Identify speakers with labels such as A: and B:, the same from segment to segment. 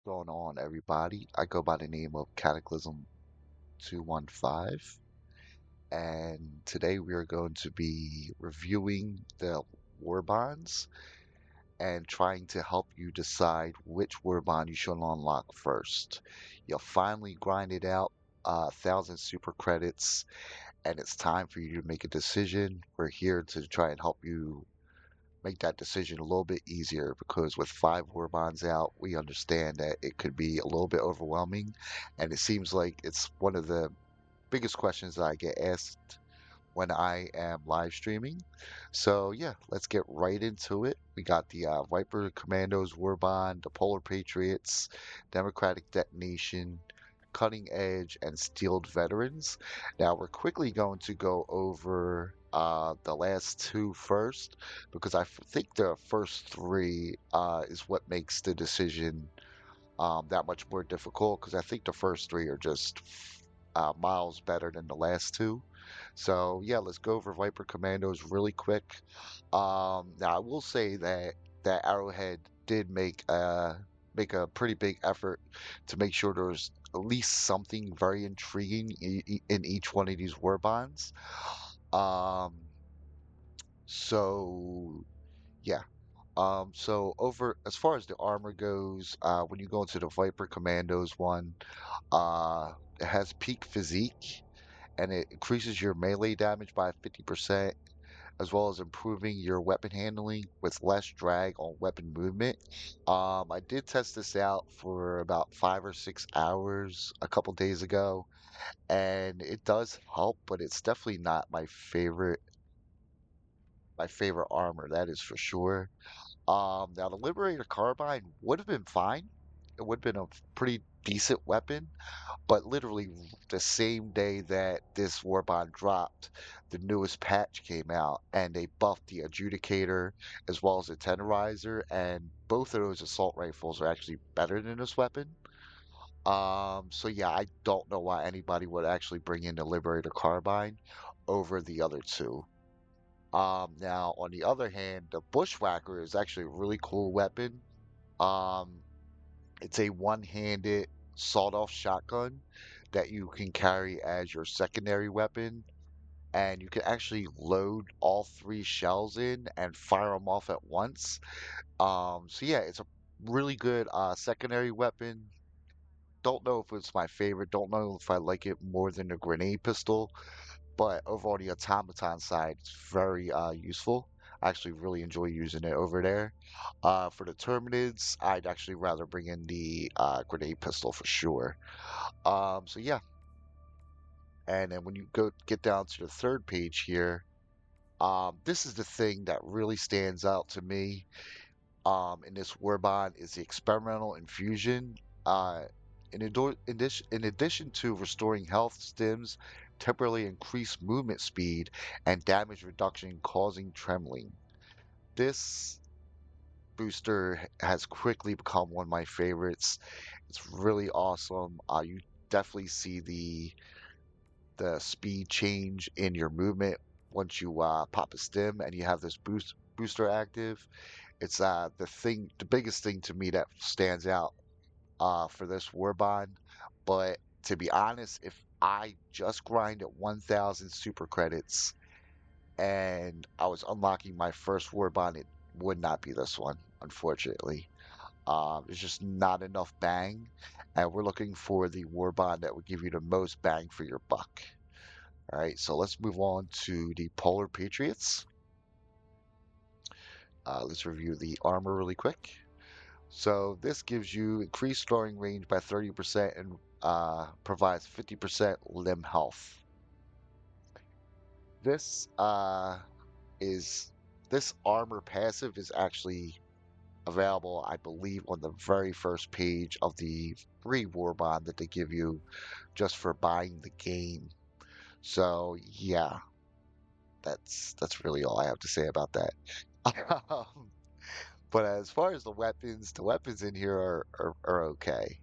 A: Going on, everybody? I go by the name of Cataclysm 215, and today we are going to be reviewing the war bonds and trying to help you decide which war bond you should unlock first. You'll finally grind it out, 1,000 super credits, and it's time for you to make a decision. We're here to try and help you make that decision a little bit easier because with five war bonds out, we understand that it could be a little bit overwhelming. And it seems like it's one of the biggest questions that I get asked when I am live streaming. So yeah, let's get right into it. We got the Viper Commandos Warbond, the Polar Patriots, Democratic Detonation, Cutting Edge, and Steeled Veterans. Now we're quickly going to go over the last two first because I think the first three is what makes the decision that much more difficult because I think the first three are just miles better than the last two. So yeah, let's go over Viper Commandos really quick. Now I will say that Arrowhead did make a pretty big effort to make sure there's at least something very intriguing in each one of these war bonds. Um, so yeah. So over as far as the armor goes, when you go into the Viper Commandos one, it has peak physique and it increases your melee damage by 50%, as well as improving your weapon handling with less drag on weapon movement. I did test this out for about 5 or 6 hours a couple days ago, and it does help, but it's definitely not my favorite armor, that is for sure. Now the Liberator Carbine would have been fine. It would have been a pretty decent weapon, but literally the same day that this Warbond dropped, the newest patch came out and they buffed the Adjudicator as well as the Tenderizer, and both of those assault rifles are actually better than this weapon. So yeah, I don't know why anybody would actually bring in the Liberator Carbine over the other two. Now on the other hand, the Bushwhacker is actually a really cool weapon. Um, it's a one-handed sawed-off shotgun that you can carry as your secondary weapon, and you can actually load all three shells in and fire them off at once. So yeah, it's a really good secondary weapon. Don't know if it's my favorite. Don't know if I like it more than the grenade pistol, but over on the automaton side, it's very useful. I actually really enjoy using it over there. For the Terminids, I'd actually rather bring in the grenade pistol for sure. So yeah, and then when you go get down to the third page here, this is the thing that really stands out to me in this Warbond is the experimental infusion. Uh, in addition to restoring health, stims temporarily increase movement speed and damage reduction, causing trembling. This booster has quickly become one of my favorites. It's really awesome. You definitely see the speed change in your movement once you pop a stim and you have this booster active. It's the biggest thing to me that stands out for this Warbond. But to be honest, if I just grinded 1,000 super credits and I was unlocking my first Warbond, it would not be this one, unfortunately. There's just not enough bang, and we're looking for the Warbond that would give you the most bang for your buck. All right, so let's move on to the Polar Patriots. Let's review the armor really quick. So this gives you increased throwing range by 30% and provides 50% limb health. This is this armor passive is actually available, I believe, on the very first page of the free Warbond that they give you just for buying the game. So yeah, that's really all I have to say about that. Um, but as far as the weapons in here are okay.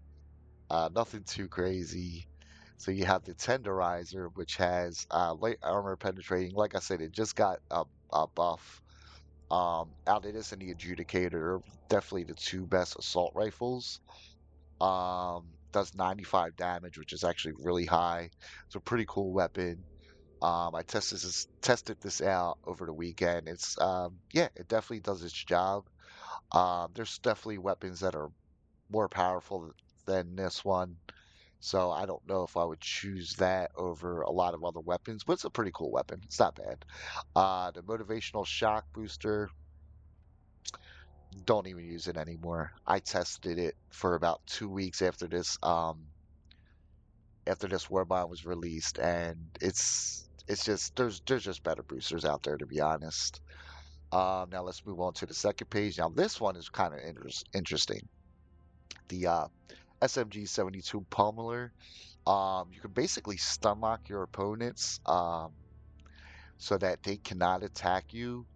A: Nothing too crazy. So you have the Tenderizer, which has light armor penetrating. Like I said, it just got a buff. Out of this and the Adjudicator are definitely the two best assault rifles. Does 95 damage, which is actually really high. It's a pretty cool weapon. I tested this out over the weekend. It's yeah, it definitely does its job. There's definitely weapons that are more powerful than this one. So I don't know if I would choose that over a lot of other weapons, but it's a pretty cool weapon. It's not bad. The motivational shock booster, don't even use it anymore. I tested it for about 2 weeks after this Warbond was released, and it's just there's just better boosters out there, to be honest. Now let's move on to the second page. Now this one is kind of interesting. The SMG 72 Pummeler. You can basically stun lock your opponents so that they cannot attack you.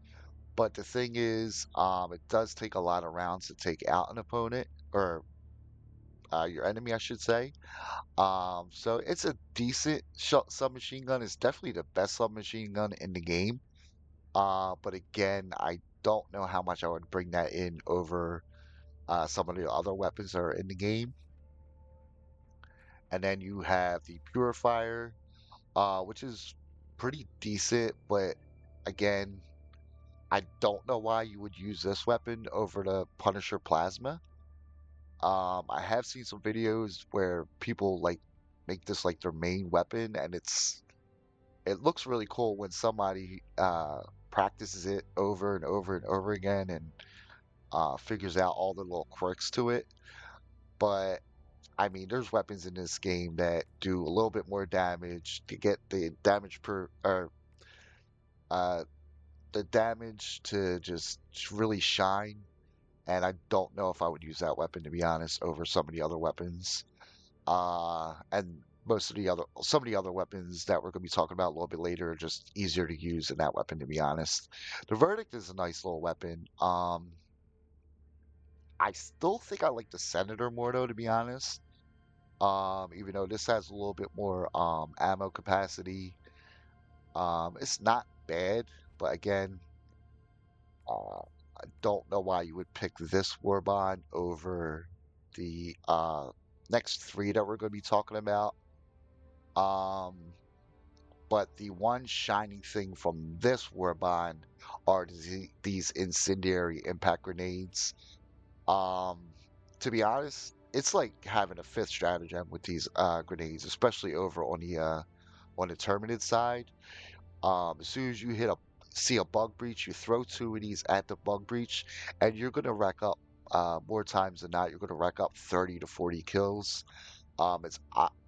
A: But the thing is, it does take a lot of rounds to take out an opponent or your enemy, I should say. So it's a decent submachine gun. It's definitely the best submachine gun in the game. But again, I don't know how much I would bring that in over some of the other weapons that are in the game. And then you have the Purifier, which is pretty decent, but again, I don't know why you would use this weapon over the Punisher Plasma. I have seen some videos where people like make this like their main weapon, and it looks really cool when somebody practices it over and over and over again and figures out all the little quirks to it. But I mean, there's weapons in this game that do a little bit more damage to get the damage per or uh, the damage to just really shine. And I don't know if I would use that weapon, to be honest, over some of the other weapons. And some of the other weapons that we're going to be talking about a little bit later are just easier to use than that weapon, to be honest. The Verdict is a nice little weapon. I still think I like the Senator more though, to be honest. Even though this has a little bit more ammo capacity. It's not bad, but again, I don't know why you would pick this Warbond over the next three that we're going to be talking about. Um, but the one shining thing from this Warbond are these incendiary impact grenades. Um, to be honest, it's like having a fifth stratagem with these grenades, especially over on the Terminid side. As soon as you see a bug breach, you throw two of these at the bug breach, and you're gonna rack up more times than not. You're gonna rack up 30 to 40 kills. It's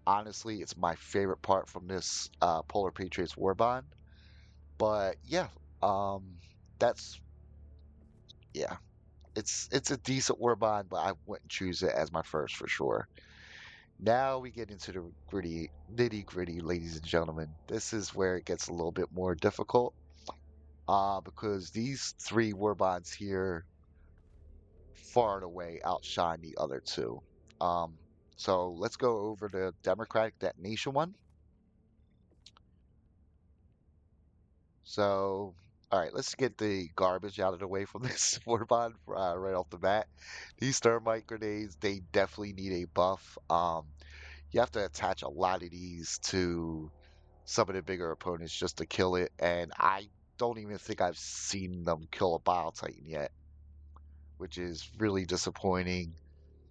A: honestly, it's my favorite part from this Polar Patriots Warbond. But yeah, um, that's yeah, it's a decent Warbond, but I wouldn't choose it as my first for sure. Now we get into the nitty gritty, ladies and gentlemen. This is where it gets a little bit more difficult. Because these three Warbonds here far and away outshine the other two. Um, so let's go over the Democratic Detonation one. So, all right, let's get the garbage out of the way from this Warbond right off the bat. These thermite grenades, they definitely need a buff. You have to attach a lot of these to some of the bigger opponents just to kill it, and I don't even think I've seen them kill a Bile Titan yet, which is really disappointing.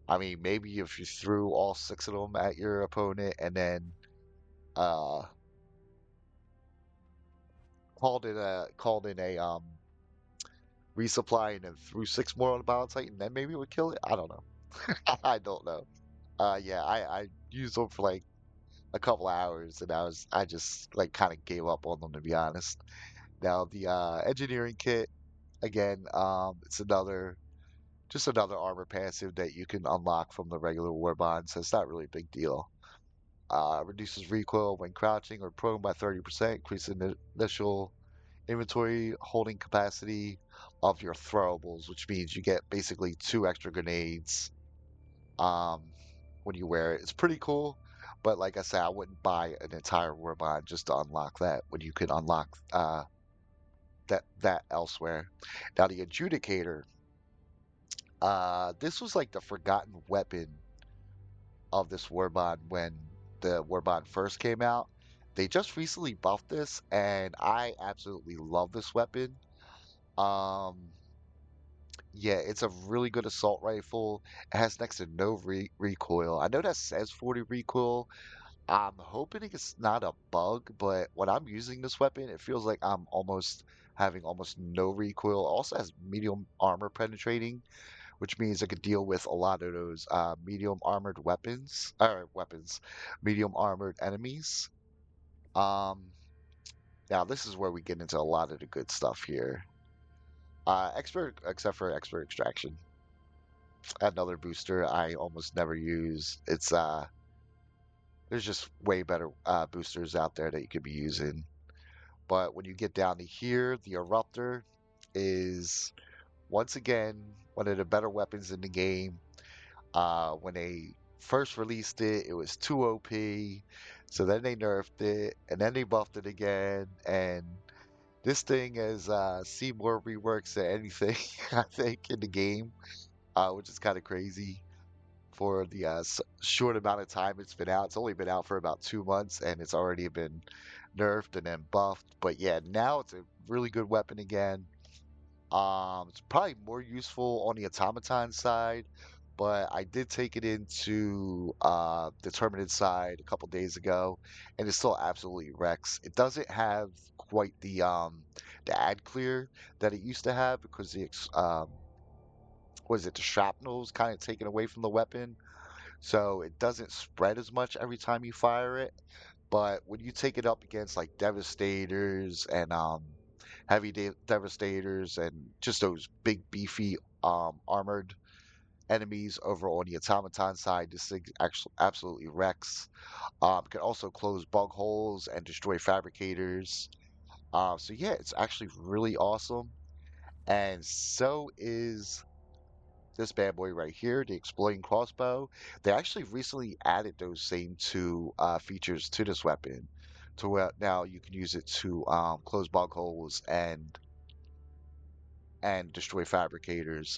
A: I mean, maybe if you threw all six of them at your opponent and then uh called in a resupply and then threw six more on the Bile Titan, then maybe it would kill it. I don't know. I don't know. Yeah, I used them for like a couple hours and I just like kind of gave up on them, to be honest. Now the engineering kit again, it's just another armor passive that you can unlock from the regular Warbond, so it's not really a big deal. Reduces recoil when crouching or prone by 30%, increasing the initial inventory holding capacity of your throwables, which means you get basically two extra grenades um, when you wear it. It's pretty cool, but like I said, I wouldn't buy an entire Warbond just to unlock that when you could unlock that elsewhere. Now the Adjudicator, this was like the forgotten weapon of this Warbond when the Warbond first came out. They just recently buffed this, and I absolutely love this weapon. Um, yeah, it's a really good assault rifle. It has next to no recoil. I know that says 40 recoil. I'm hoping it's not a bug, but when I'm using this weapon, it feels like I'm almost having almost no recoil. It also has medium armor penetrating, which means I could deal with a lot of those medium armored medium armored enemies. Um, Now this is where we get into a lot of the good stuff here. Expert, except for expert extraction, another booster I almost never use. There's just way better boosters out there that you could be using. But when you get down to here, the Eruptor is once again one of the better weapons in the game. When they first released it, it was too OP. So then they nerfed it, and then they buffed it again. And this thing has seen more reworks than anything I think in the game, which is kind of crazy for the short amount of time it's been out. It's only been out for about 2 months, and it's already been nerfed and then buffed. But yeah, now it's a really good weapon again. It's probably more useful on the automaton side, but I did take it into the tournament side a couple days ago, and it still absolutely wrecks. It doesn't have quite the ad clear that it used to have because was it the shrapnel's kind of taken away from the weapon, so it doesn't spread as much every time you fire it. But when you take it up against like Devastators and heavy Devastators and just those big beefy armored enemies over on the automaton side, this thing actually absolutely wrecks. It can also close bug holes and destroy fabricators. So yeah, it's actually really awesome. And so is this bad boy right here, the exploding crossbow. They actually recently added those same two features to this weapon, to where now you can use it to close bug holes and destroy fabricators.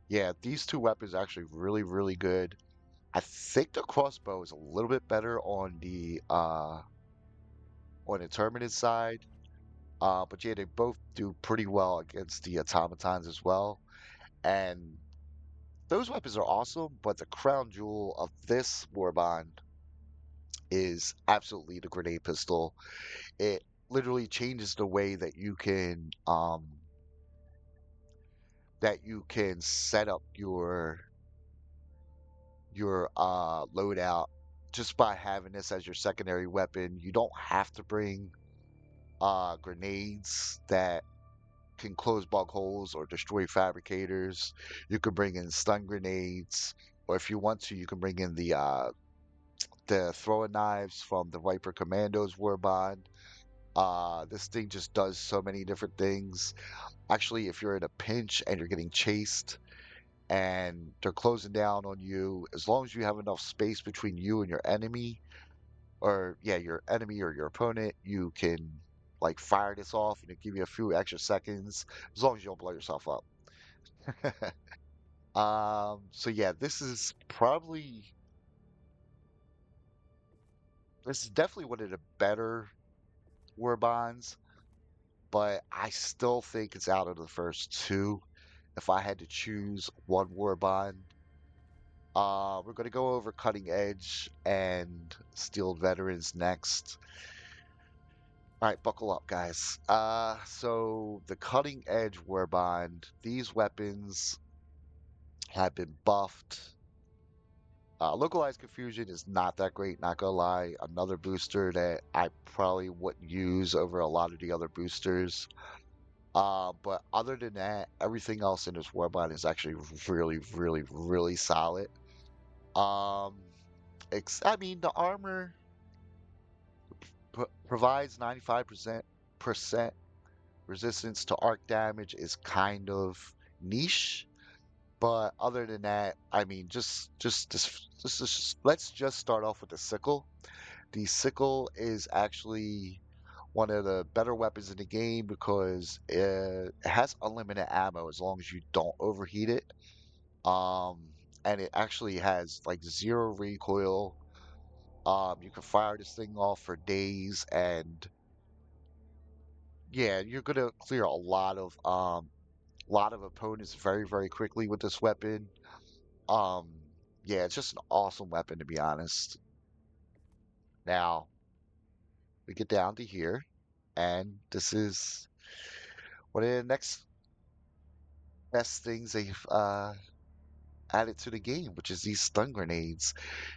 A: Yeah, these two weapons are actually really, really good. I think the crossbow is a little bit better on the Terminus side. But yeah, they both do pretty well against the automatons as well. And those weapons are awesome, but the crown jewel of this Warbond is absolutely the grenade pistol. It literally changes the way that you can set up your loadout just by having this as your secondary weapon. You don't have to bring grenades that can close bug holes or destroy fabricators. You could bring in stun grenades, or if you want to, you can bring in the throwing knives from the Viper Commandos Warbond. This thing just does so many different things. Actually, if you're in a pinch and you're getting chased and they're closing down on you, as long as you have enough space between you and your enemy, or yeah, your enemy or your opponent, you can like fire this off and it give you a few extra seconds, as long as you don't blow yourself up. So yeah, this is definitely one of the better war bonds, but I still think it's out of the first two. If I had to choose one war bond, we're gonna go over cutting edge and steel veterans next. All right, buckle up, guys. So the cutting edge war bond, these weapons have been buffed. Localized confusion is not that great, not gonna lie. Another booster that I probably wouldn't use over a lot of the other boosters. But other than that, everything else in this warbot is actually really, really, really solid. Um, I mean, the armor provides 95% resistance to arc damage is kind of niche. But other than that, I mean, let's just start off with the sickle. The sickle is actually one of the better weapons in the game because it has unlimited ammo as long as you don't overheat it. Um, and it actually has like zero recoil. You can fire this thing off for days, and yeah, you're gonna clear a lot of opponents very, very quickly with this weapon. Um, yeah, it's just an awesome weapon to be honest. Now we get down to here, and this is one of the next best things they've added to the game, which is these stun grenades.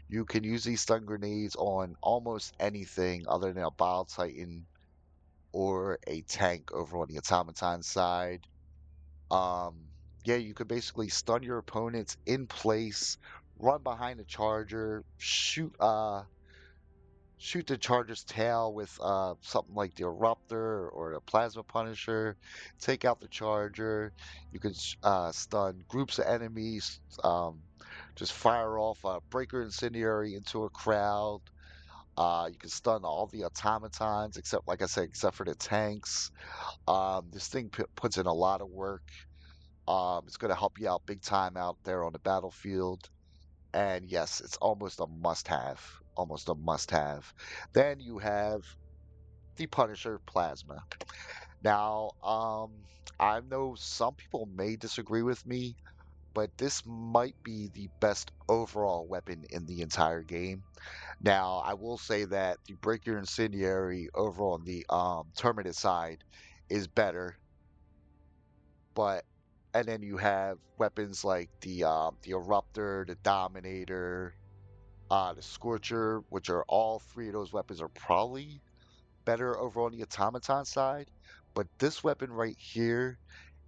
A: You can use these stun grenades on almost anything other than a Bile Titan or a tank over on the automaton side. Um, yeah, you could basically stun your opponents in place, run behind the charger, shoot the charger's tail with something like the Eruptor or the Plasma Punisher, take out the charger. You can stun groups of enemies, just fire off a Breaker Incendiary into a crowd. You can stun all the automatons except, like I said, except for the tanks. This thing puts in a lot of work. It's going to help you out big time out there on the battlefield. And yes, it's almost a must-have. Almost a must-have. Then you have the Punisher Plasma. Now, I know some people may disagree with me, but this might be the best overall weapon in the entire game. Now, I will say that the Breaker Incendiary over on the Terminus side is better, but and then you have weapons like the Eruptor, the Dominator, the Scorcher, which are all three of those weapons are probably better over on the automaton side. But this weapon right here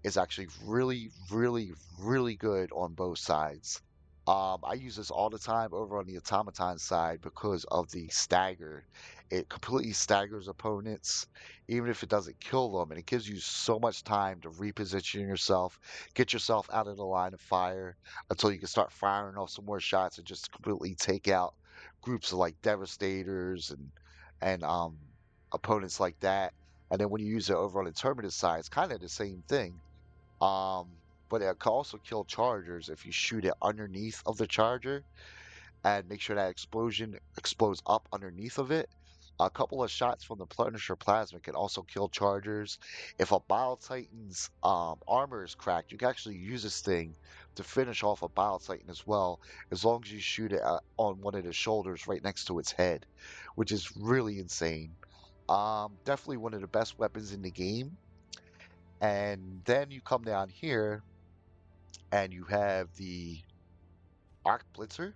A: is actually really, really, really good on both sides. I use this all the time over on the automaton side because of the stagger. It completely staggers opponents, even if it doesn't kill them, and it gives you so much time to reposition yourself, get yourself out of the line of fire until you can start firing off some more shots and just completely take out groups of like devastators and opponents like that. And then when you use it over on the terminus side, it's kind of the same thing. Um, but it can also kill chargers if you shoot it underneath of the charger and make sure that explosion explodes up underneath of it. A couple of shots from the Punisher Plasma can also kill chargers. If a Bile Titan's armor is cracked, you can actually use this thing to finish off a Bile Titan as well, as long as you shoot it on one of the shoulders right next to its head, which is really insane. Definitely one of the best weapons in the game. And then you come down here and you have the Arc Blitzer.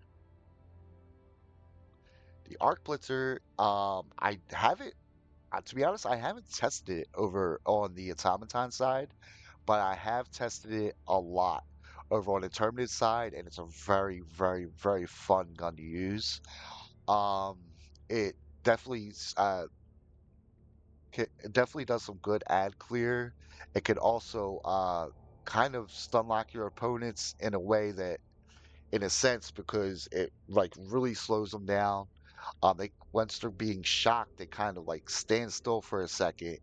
A: The Arc Blitzer, I haven't, to be honest, I haven't tested it over on the automaton side, but I have tested it a lot over on the terminated side, and it's a very, very, very fun gun to use. Um, it definitely, it definitely does some good ad clear. It can also, kind of stun lock your opponents in a way that in a sense because it like really slows them down. They once they're being shocked, they kind of like stand still for a second.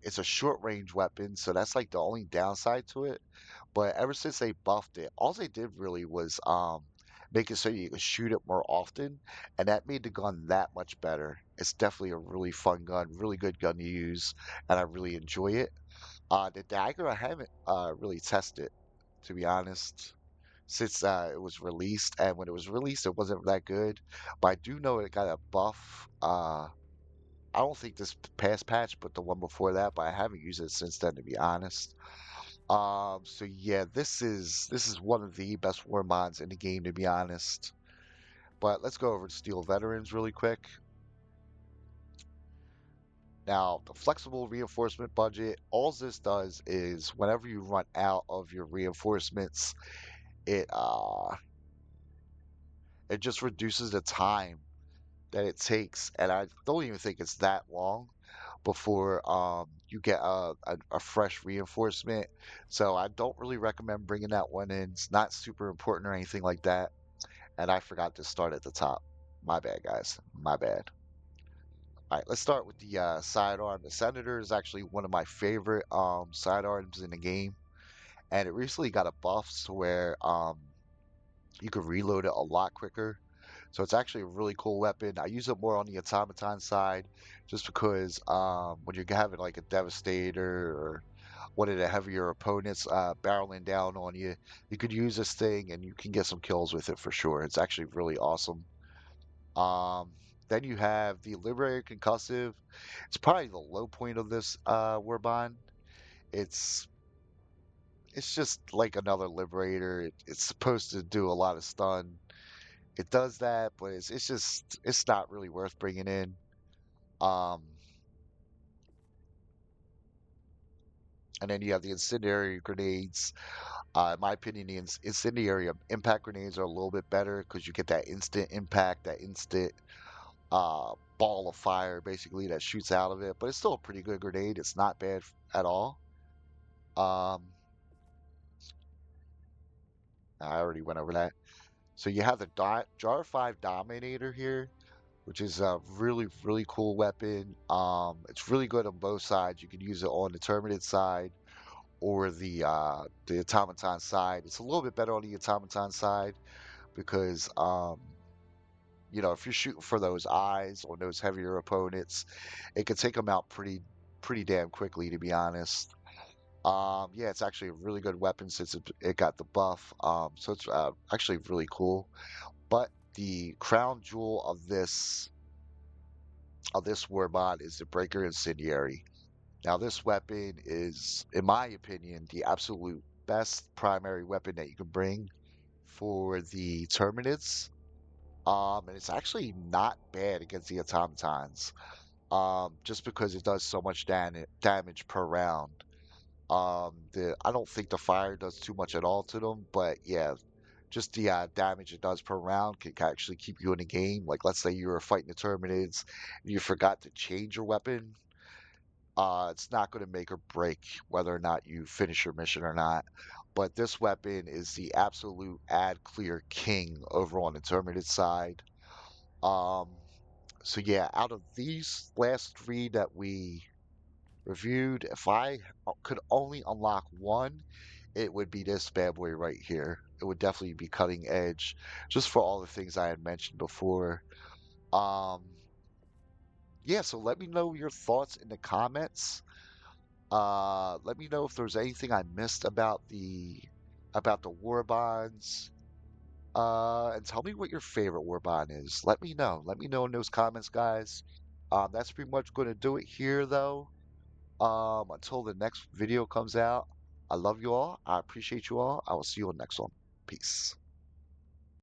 A: It's a short range weapon, so that's like the only downside to it. But ever since they buffed it, all they did really was make it so you can shoot it more often, and that made the gun that much better. It's definitely a really fun gun, really good gun to use, and I really enjoy it. The dagger I haven't really tested, to be honest since it was released. And when it was released, it wasn't that good. But I do know it got a buff. I don't think this past patch, but the one before that. But I haven't used it since then, to be honest. So yeah, this is one of the best war mods in the game, to be honest. But let's go over to Steel Veterans really quick. Now, the flexible reinforcement budget, all this does is whenever you run out of your reinforcements, it uh it just reduces the time that it takes, and I don't even think it's that long before you get a fresh reinforcement. So I don't really recommend bringing that one in. It's not super important or anything like that. And I forgot to start at the top. My bad, guys. My bad. All right, let's start with the sidearm. The Senator is actually one of my favorite sidearms in the game, and it recently got a buff to where You can reload it a lot quicker. So it's actually a really cool weapon. I use it more on the automaton side just because when you're having like a devastator or one of the heavier opponents barreling down on you, you could use this thing and you can get some kills with it for sure. It's actually really awesome. Um, then you have the Liberator Concussive. It's probably the low point of this Warbond. It's it's just like another Liberator. It's supposed to do a lot of stun. It does that, but it's just it's not really worth bringing in. Um, and then you have the incendiary grenades. In my opinion, the incendiary impact grenades are a little bit better because you get that instant impact, that instant ball of fire basically that shoots out of it. But it's still a pretty good grenade. It's not bad at all. Um, I already went over that. So you have the Jar 5 Dominator here, which is a really cool weapon. It's really good on both sides. You can use it on the Terminated side or the automaton side. It's a little bit better on the automaton side because if you're shooting for those eyes on those heavier opponents, it can take them out pretty damn quickly, to be honest. Yeah, it's actually a really good weapon since it got the buff. So it's actually really cool. But the crown jewel of this warbot is the Breaker Incendiary. Now, this weapon is, in my opinion, the absolute best primary weapon that you can bring for the Terminids. And it's actually not bad against the automatons. Just because it does so much damage per round. I don't think the fire does too much at all to them, but yeah, just the damage it does per round can actually keep you in the game. Like, let's say you were fighting the Terminids and you forgot to change your weapon. It's not going to make or break whether or not you finish your mission or not. But this weapon is the absolute ad clear king over on the Terminid side. Um, so yeah, out of these last three that we reviewed, if I could only unlock one, it would be this bad boy right here. It would definitely be cutting edge, just for all the things I had mentioned before. Um, yeah, so let me know your thoughts in the comments. Let me know if there's anything I missed about the war bonds. And tell me what your favorite war bond is. Let me know. Let me know in those comments, guys. That's pretty much going to do it here, though. Until the next video comes out, I love you all. I appreciate you all. I will see you on the next one. Peace.